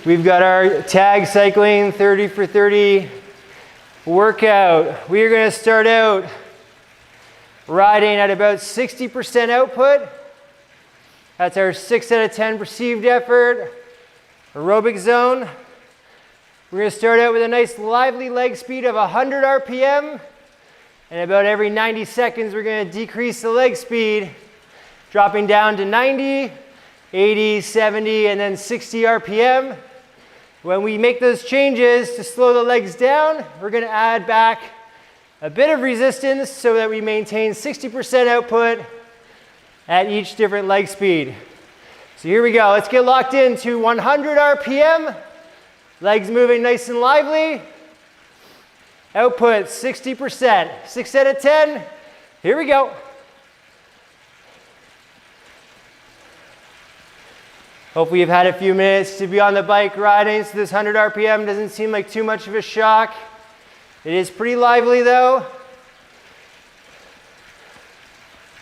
We've got our tag cycling 30 for 30 workout. We are going to start out riding at about 60% output. That's our 6 out of 10 perceived effort, aerobic zone. We're going to start out with a nice lively leg speed of 100 RPM. And about every 90 seconds, we're going to decrease the leg speed, dropping down to 90, 80, 70, and then 60 RPM. When we make those changes to slow the legs down, we're going to add back a bit of resistance so that we maintain 60% output at each different leg speed. So here we go. Let's get locked into 100 RPM. Legs moving nice and lively. Output 60%. 6 out of 10. Here we go. Hopefully you've had a few minutes to be on the bike riding, so this 100 RPM doesn't seem like too much of a shock. It is pretty lively though.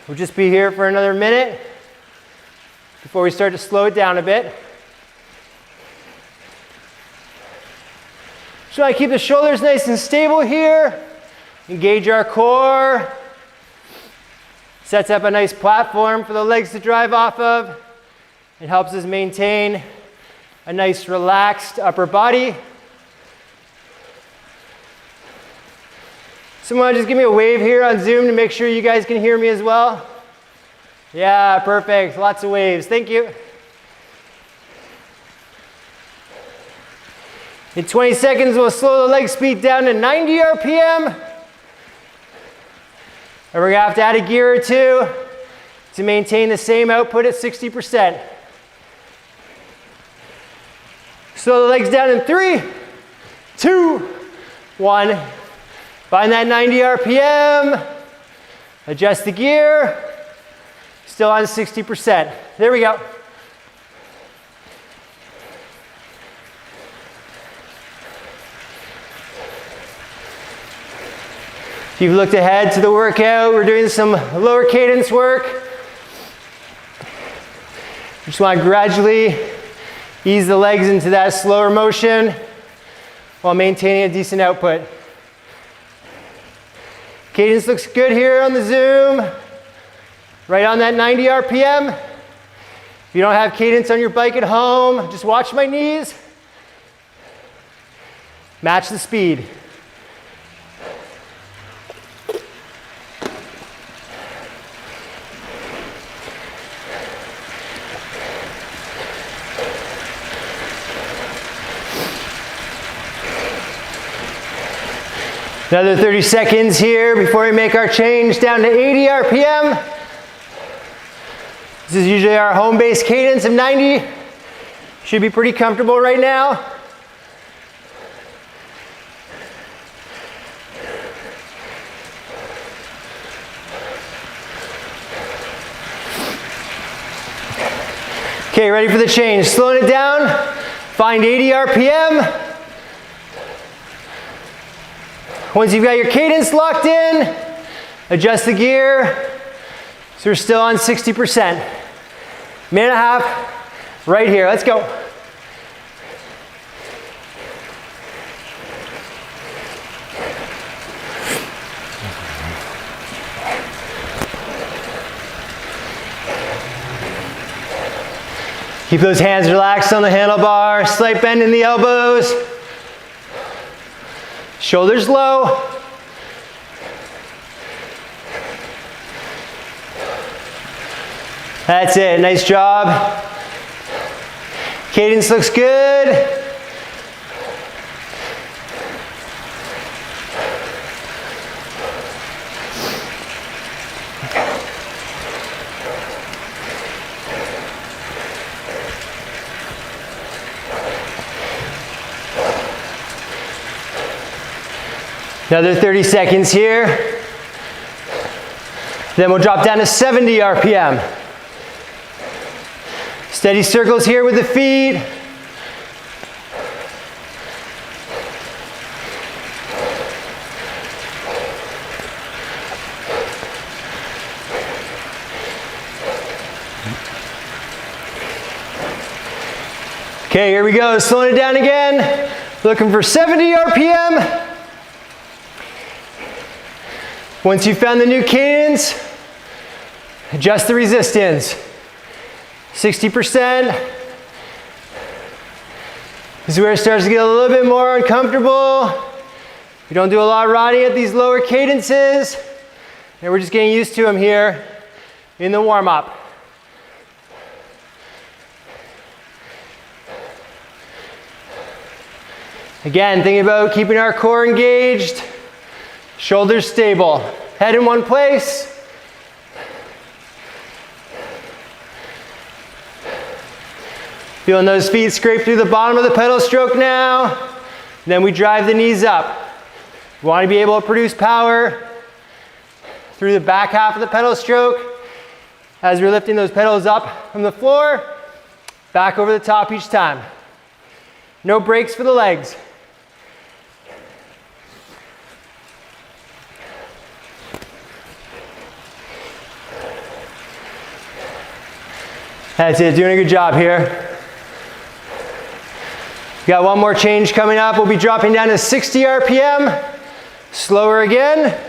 We'll just be here for another minute before we start to slow it down a bit. So I keep the shoulders nice and stable here. Engage our core. Sets up a nice platform for the legs to drive off of. It helps us maintain a nice relaxed upper body. Someone just give me a wave here on Zoom to make sure you guys can hear me as well. Yeah, perfect. Lots of waves. Thank you. In 20 seconds, we'll slow the leg speed down to 90 RPM. And we're going to have to add a gear or two to maintain the same output at 60%. Slow the legs down in 3, 2, 1. Find that 90 RPM. Adjust the gear. Still on 60%. There we go. If you've looked ahead to the workout, we're doing some lower cadence work. Just want to gradually ease the legs into that slower motion while maintaining a decent output. Cadence looks good here on the Zoom. Right on that 90 RPM. If you don't have cadence on your bike at home, just watch my knees. Match the speed. Another 30 seconds here before we make our change down to 80 RPM. This is usually our home base cadence of 90. Should be pretty comfortable right now. Okay, ready for the change. Slowing it down. Find 80 RPM. Once you've got your cadence locked in, adjust the gear. So we're still on 60%. Minute and a half right here. Let's go. Keep those hands relaxed on the handlebar. Slight bend in the elbows. Shoulders low. That's it, nice job. Cadence looks good. Another 30 seconds here. Then we'll drop down to 70 RPM. Steady circles here with the feet. Okay, here we go, slowing it down again. Looking for 70 RPM. Once you've found the new cadence, adjust the resistance. 60%. This is where it starts to get a little bit more uncomfortable. We don't do a lot of riding at these lower cadences, and we're just getting used to them here in the warm-up. Again, thinking about keeping our core engaged, shoulders stable, head in one place. Feeling those feet scrape through the bottom of the pedal stroke now. Then we drive the knees up. We want to be able to produce power through the back half of the pedal stroke as we're lifting those pedals up from the floor, back over the top each time. No breaks for the legs. That's it, doing a good job here. We got one more change coming up. We'll be dropping down to 60 RPM. Slower again.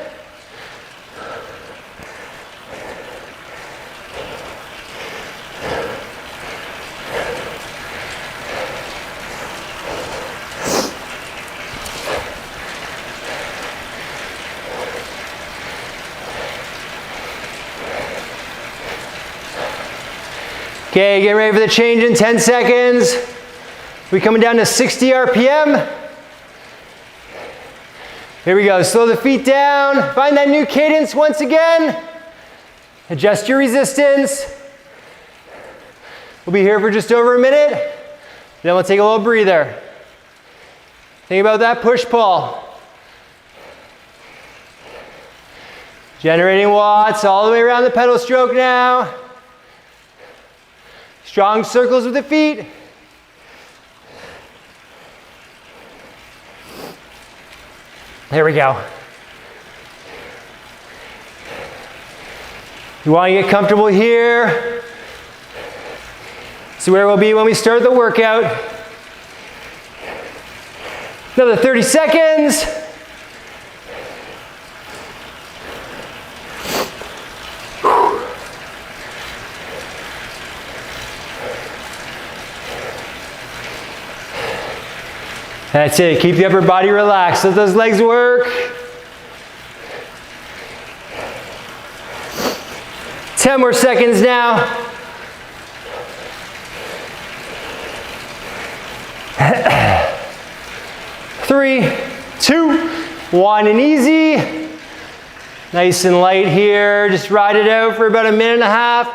Okay, getting ready for the change in 10 seconds. We're coming down to 60 RPM. Here we go, slow the feet down. Find that new cadence once again. Adjust your resistance. We'll be here for just over a minute. Then we'll take a little breather. Think about that push-pull. Generating watts all the way around the pedal stroke now. Strong circles with the feet. There we go. You want to get comfortable here. This is where we'll be when we start the workout. Another 30 seconds. That's it, keep the upper body relaxed. Let those legs work. 10 more seconds now. 3, 2, 1, and easy. Nice and light here. Just ride it out for about a minute and a half.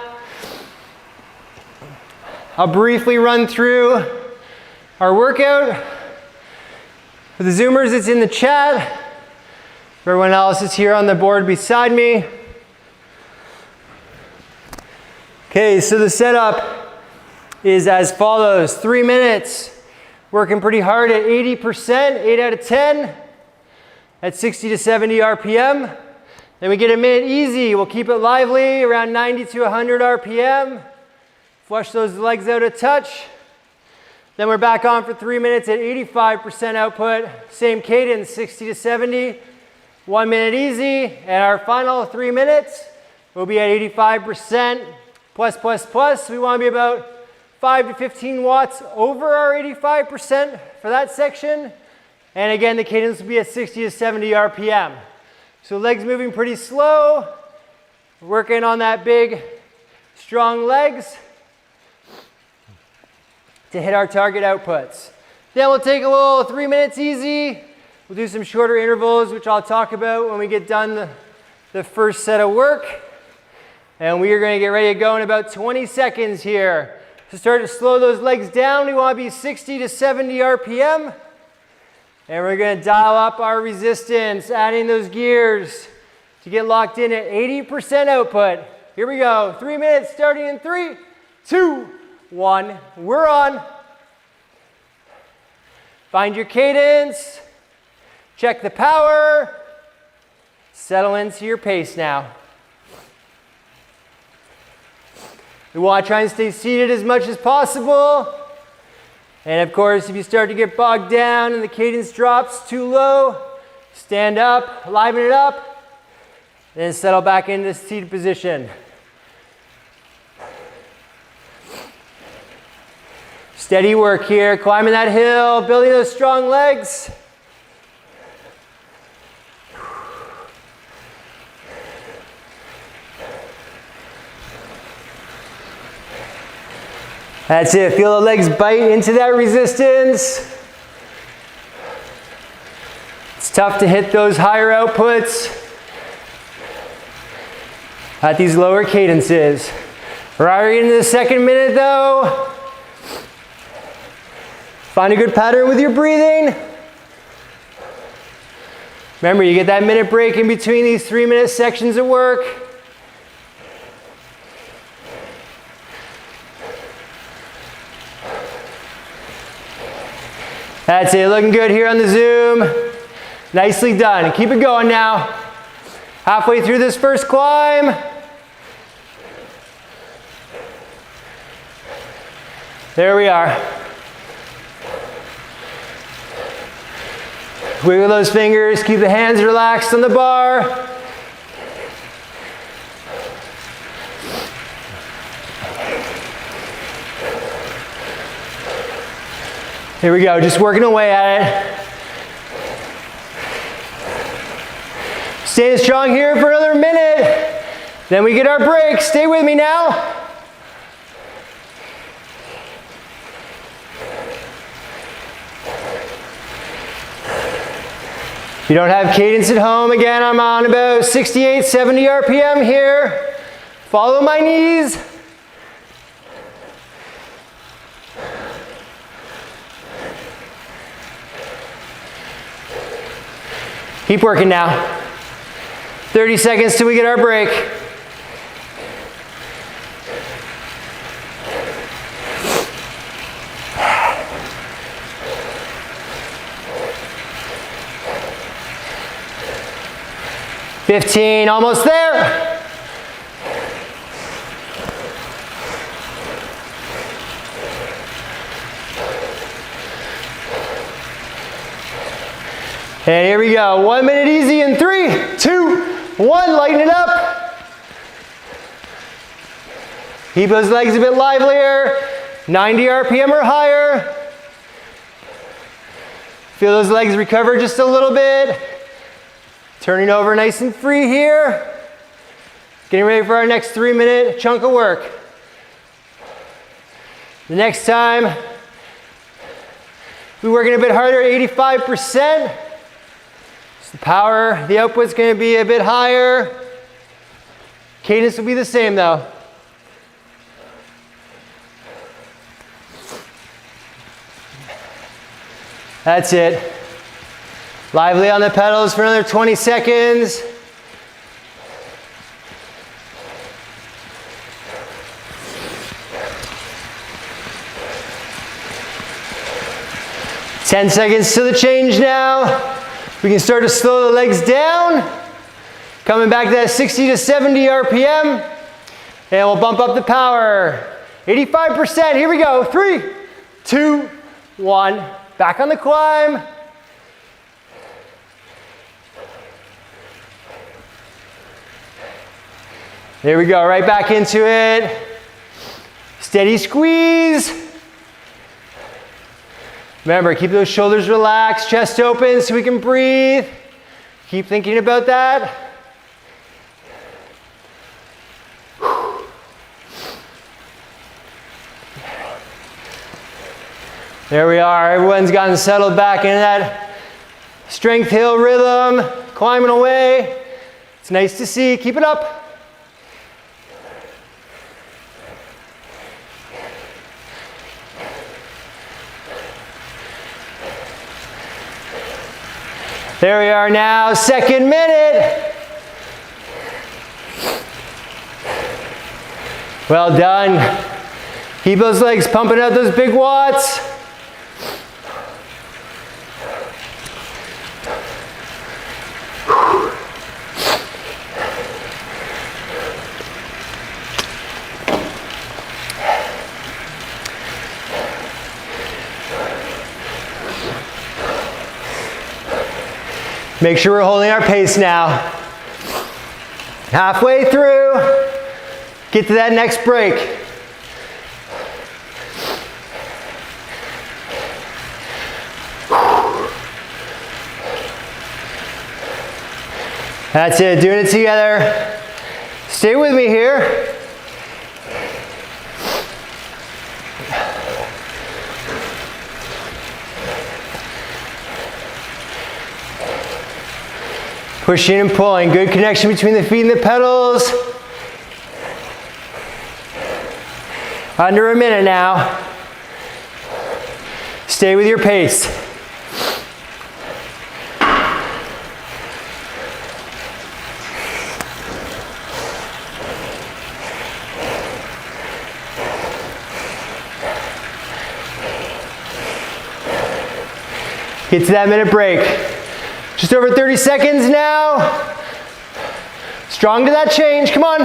I'll briefly run through our workout. For the Zoomers, it's in the chat. For everyone else, it's here on the board beside me. Okay, so the setup is as follows. 3 minutes, working pretty hard at 80%, 8 out of 10, at 60 to 70 RPM. Then we get a minute easy. We'll keep it lively, around 90 to 100 RPM. Flush those legs out a touch. Then we're back on for 3 minutes at 85% output. Same cadence, 60 to 70. 1 minute easy. And our final 3 minutes, we'll be at 85%. Plus, plus, plus. We want to be about 5 to 15 watts over our 85% for that section. And again, the cadence will be at 60 to 70 RPM. So legs moving pretty slow. Working on that big, strong legs to hit our target outputs. Then we'll take a little 3 minutes easy. We'll do some shorter intervals, which I'll talk about when we get done the first set of work. And we are going to get ready to go in about 20 seconds here. To start to slow those legs down, we want to be 60 to 70 RPM. And we're going to dial up our resistance, adding those gears to get locked in at 80% output. Here we go. 3 minutes starting in 3, 2, 1. We're on. Find your cadence. Check the power. Settle into your pace now. We want to try and stay seated as much as possible. And of course, if you start to get bogged down and the cadence drops too low, stand up, liven it up, and then settle back into seated position. Steady work here, climbing that hill, building those strong legs. That's it, feel the legs bite into that resistance. It's tough to hit those higher outputs at these lower cadences. Right into the second minute though. Find a good pattern with your breathing. Remember, you get that minute break in between these 3-minute sections of work. That's it, looking good here on the Zoom. Nicely done. Keep it going now. Halfway through this first climb. There we are. Wiggle those fingers, keep the hands relaxed on the bar. Here we go, just working away at it. Stay strong here for another minute. Then we get our break. Stay with me now. If you don't have cadence at home, again, I'm on about 68, 70 RPM here. Follow my knees. Keep working now. 30 seconds till we get our break. $15, almost there. And here we go, 1 minute easy in 3, 2, 1, lighten it up. Keep those legs a bit livelier, 90 RPM or higher. Feel those legs recover just a little bit. Turning over nice and free here. Getting ready for our next 3-minute chunk of work. The next time, we're working a bit harder, 85%. The power, the output's going to be a bit higher. Cadence will be the same though. That's it. Lively on the pedals for another 20 seconds. Ten seconds to the change now. We can start to slow the legs down. Coming back to that 60 to 70 RPM. And we'll bump up the power. 85%, here we go. 3, 2, 1. Back on the climb. There we go, right back into it. Steady squeeze. Remember, keep those shoulders relaxed, chest open so we can breathe. Keep thinking about that. There we are, everyone's gotten settled back into that strength hill rhythm, climbing away. It's nice to see, keep it up. There we are now, second minute. Well done. Keep those legs pumping out those big watts. Make sure we're holding our pace now. Halfway through, get to that next break. That's it, doing it together. Stay with me here. Pushing and pulling, good connection between the feet and the pedals. Under a minute now. Stay with your pace. Get to that minute break. Just over 30 seconds now. Strong to that change, come on.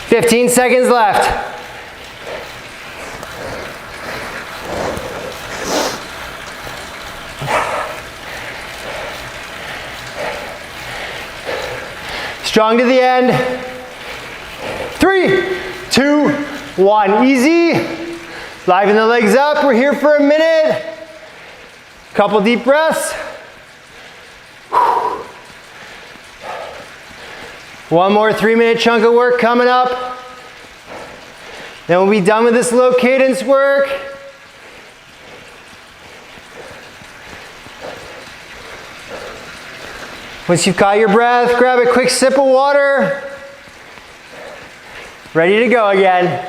$15 seconds left. Strong to the end. 3, 2, 1. Easy. Liven the legs up. We're here for a minute. Couple deep breaths. One more 3-minute chunk of work coming up. Then we'll be done with this low cadence work. Once you've caught your breath, grab a quick sip of water. Ready to go again.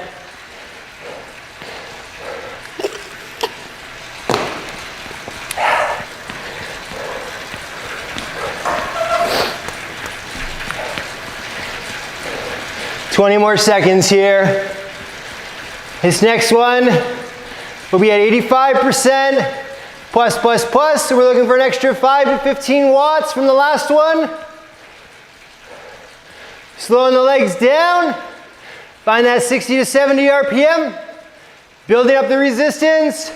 $20 more seconds here. This next one will be at 85%. Plus, so we're looking for an extra 5 to 15 watts from the last one. Slowing the legs down. Find that 60 to 70 RPM. Building up the resistance.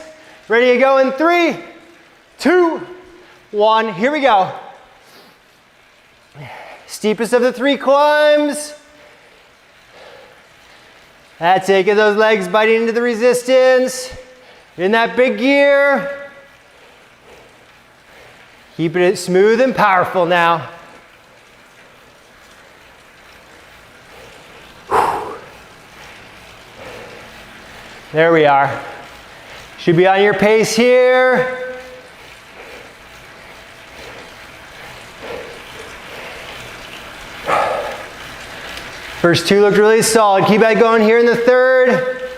Ready to go in 3, 2, 1. Here we go. Steepest of the 3 climbs. That's it. Get those legs biting into the resistance. In that big gear. Keeping it smooth and powerful now. There we are. Should be on your pace here. First 2 looked really solid. Keep that going here in the 3rd.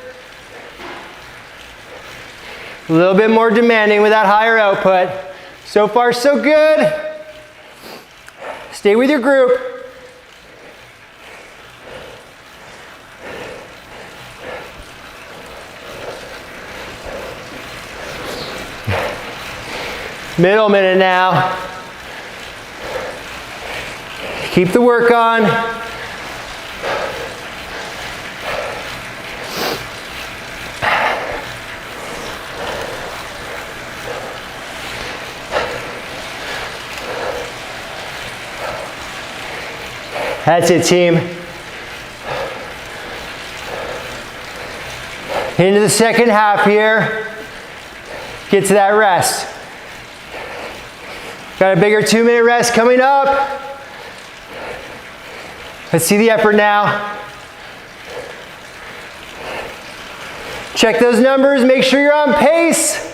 A little bit more demanding with that higher output. So far, so good. Stay with your group. Middle minute now. Keep the work on. That's it, team. Into the second half here. Get to that rest. Got a bigger 2-minute rest coming up. Let's see the effort now. Check those numbers, make sure you're on pace.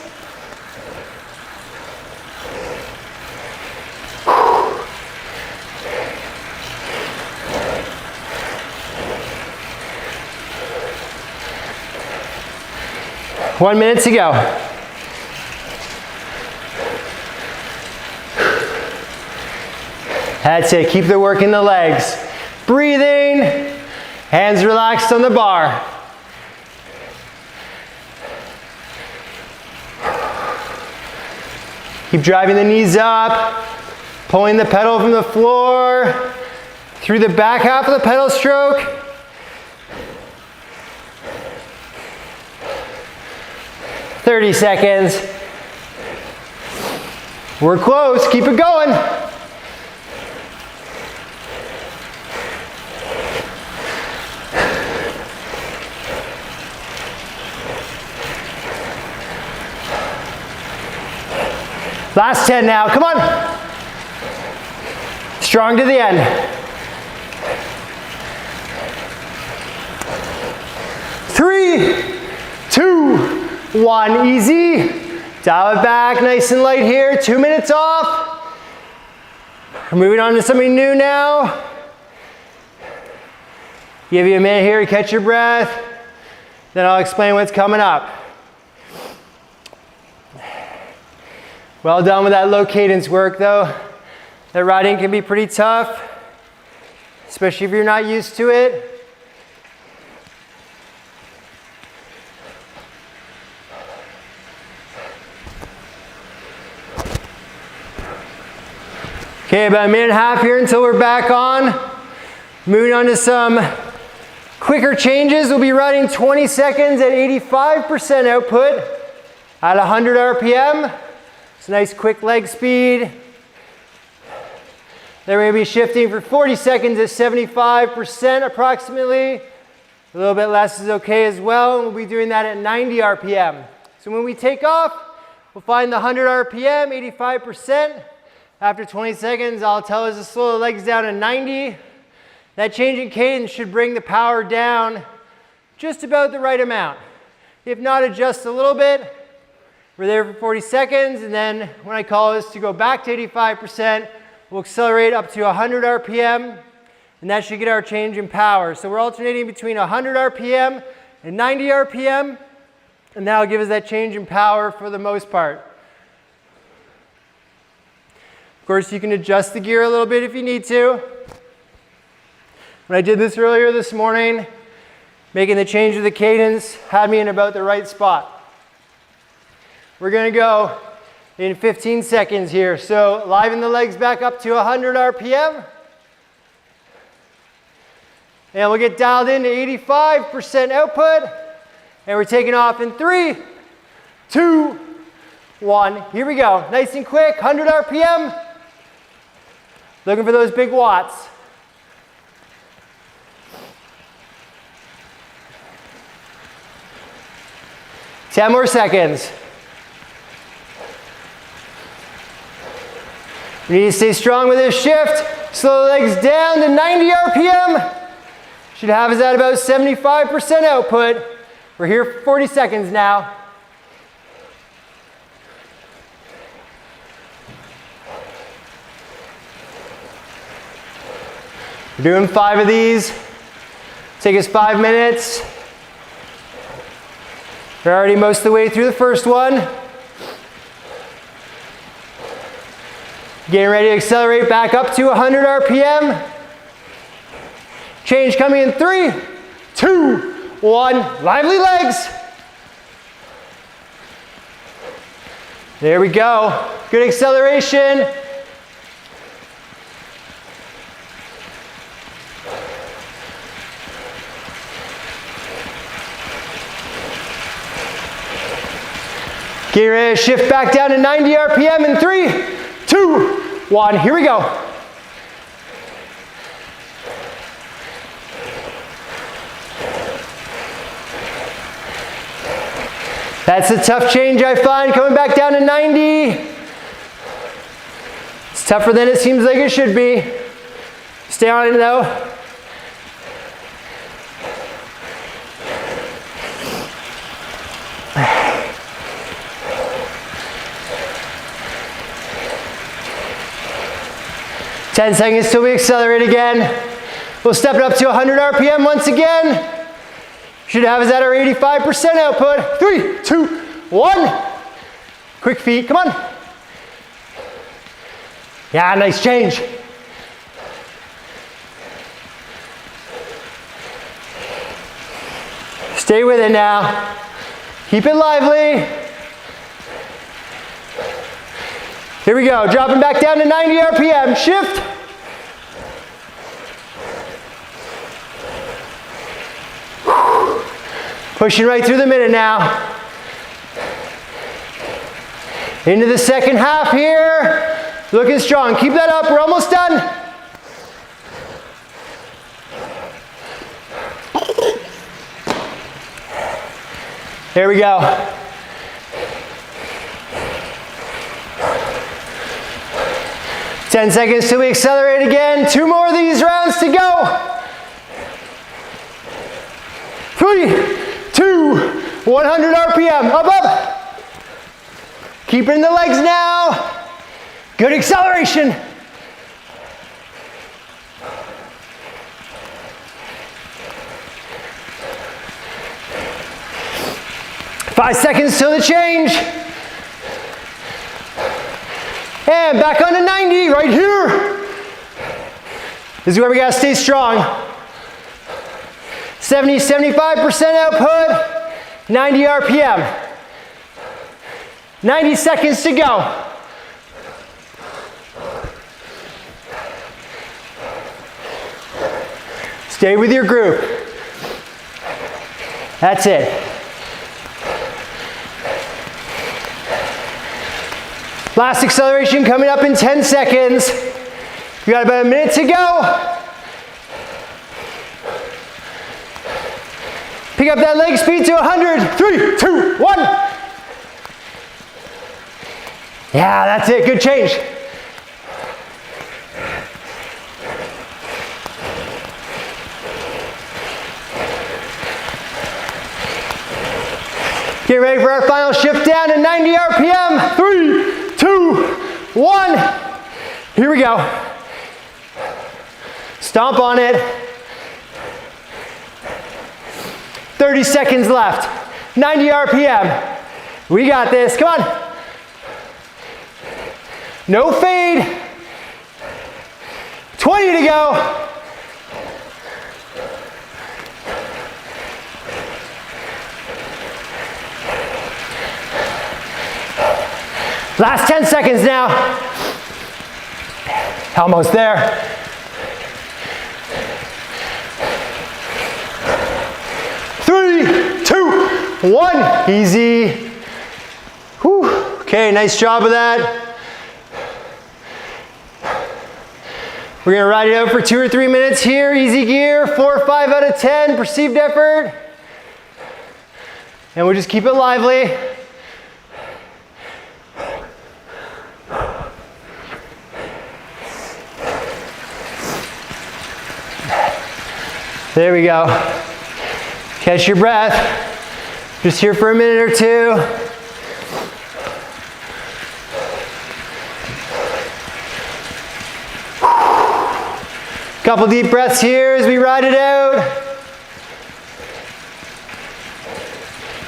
One minute to go. That's it, keep the work in the legs. Breathing, hands relaxed on the bar. Keep driving the knees up, pulling the pedal from the floor. through the back half of the pedal stroke. "30 seconds. We're close, keep it going. Last 10 now, come on. Strong to the end. Three, two, one, easy. Dial it back, nice and light here. 2 minutes off. We're moving on to something new now. Give you a minute here to catch your breath. Then I'll explain what's coming up. Well done with that low cadence work though. That riding can be pretty tough, especially if you're not used to it. Okay, about a minute and a half here until we're back on. Moving on to some quicker changes. We'll be riding 20 seconds at 85% output at 100 RPM. It's a nice quick leg speed. Then we're going to be shifting for 40 seconds at 75% approximately. A little bit less is okay as well. We'll be doing that at 90 RPM. So when we take off, we'll find the 100 RPM, 85%. After 20 seconds, I'll tell us to slow the legs down to 90. That change in cadence should bring the power down just about the right amount. If not, adjust a little bit. We're there for 40 seconds, and then when I call us to go back to 85%, we'll accelerate up to 100 RPM, and that should get our change in power. So we're alternating between 100 RPM and 90 RPM, and that'll give us that change in power for the most part. Of course, you can adjust the gear a little bit if you need to. When I did this earlier this morning, making the change of the cadence had me in about the right spot. We're going to go in 15 seconds here. So liven the legs back up to 100 RPM. And we'll get dialed into 85% output. And we're taking off in 3, 2, 1. Here we go. Nice and quick, 100 RPM. Looking for those big watts. Ten more seconds. We need to stay strong with this shift. Slow the legs down to 90 RPM. Should have us at about 75% output. We're here for 40 seconds now. We're doing 5 of these. Take us 5 minutes. We're already most of the way through the first one. Getting ready to accelerate back up to 100 RPM. Change coming in 3, 2, 1. Lively legs. There we go. Good acceleration. Get ready to shift back down to 90 RPM in 3, 2, 1. Here we go. That's a tough change I find, coming back down to 90. It's tougher than it seems like it should be. Stay on it though. Ten seconds till we accelerate again. We'll step it up to 100 RPM once again. Should have us at our 85% output. 3, 2, 1. Quick feet, come on. Yeah, nice change. Stay with it now. Keep it lively. Here we go, dropping back down to 90 RPM. Shift. Pushing right through the minute now. Into the second half here. Looking strong. Keep that up. We're almost done. There we go. 10 seconds till we accelerate again. 2 more of these rounds to go. 3, 2, 100 RPM. Up, up. Keeping the legs now. Good acceleration. Five seconds till the change. And back on to 90 right here. This is where we gotta stay strong. 70, 75% output, 90 RPM. 90 seconds to go. Stay with your group. That's it. Last acceleration coming up in 10 seconds. We got about a minute to go. Pick up that leg speed to 100. 3, 2, 1. Yeah, that's it. Good change. Get ready for our final shift down to 90 RPM. 3, 2, 1. Here we go. Stomp on it. 30 seconds left. 90 RPM. We got this. Come on. No fade. 20 to go. Last 10 seconds now. Almost there. Three, 2, 1. Easy. Whew. Okay, nice job of that. We're gonna ride it out for 2 or 3 minutes here. Easy gear, 4 or 5 out of 10, perceived effort. And we'll just keep it lively. There we go. Catch your breath. Just here for a minute or two. Couple deep breaths here as we ride it out.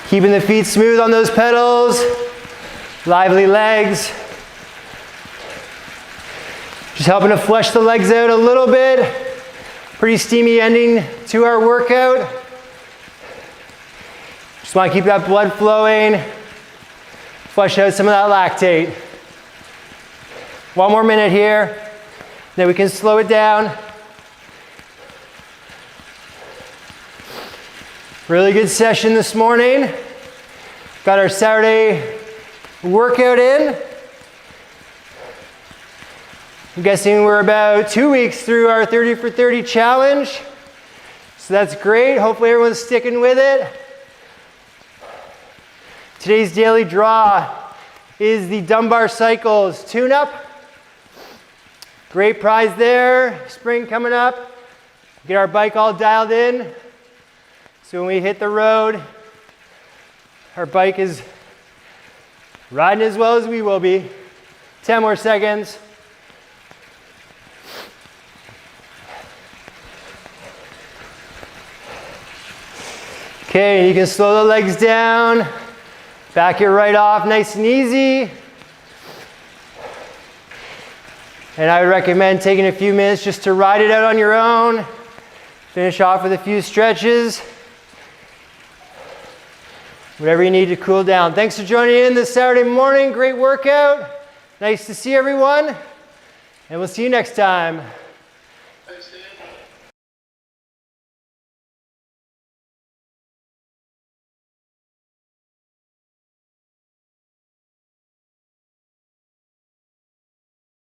Keeping the feet smooth on those pedals. Lively legs. Just helping to flesh the legs out a little bit. Pretty steamy ending to our workout. Just want to keep that blood flowing. Flush out some of that lactate. 1 more minute here. Then we can slow it down. Really good session this morning. Got our Saturday workout in. I'm guessing we're about 2 weeks through our 30 for 30 challenge. So that's great. Hopefully everyone's sticking with it. Today's daily draw is the Dumbar Cycles tune-up. Great prize there. Spring coming up. Get our bike all dialed in. So when we hit the road, our bike is riding as well as we will be. 10 more seconds. Okay, you can slow the legs down. Back it right off, nice and easy. And I would recommend taking a few minutes just to ride it out on your own. Finish off with a few stretches. Whatever you need to cool down. Thanks for joining in this Saturday morning. Great workout. Nice to see everyone. And we'll see you next time. Thanks, Dan.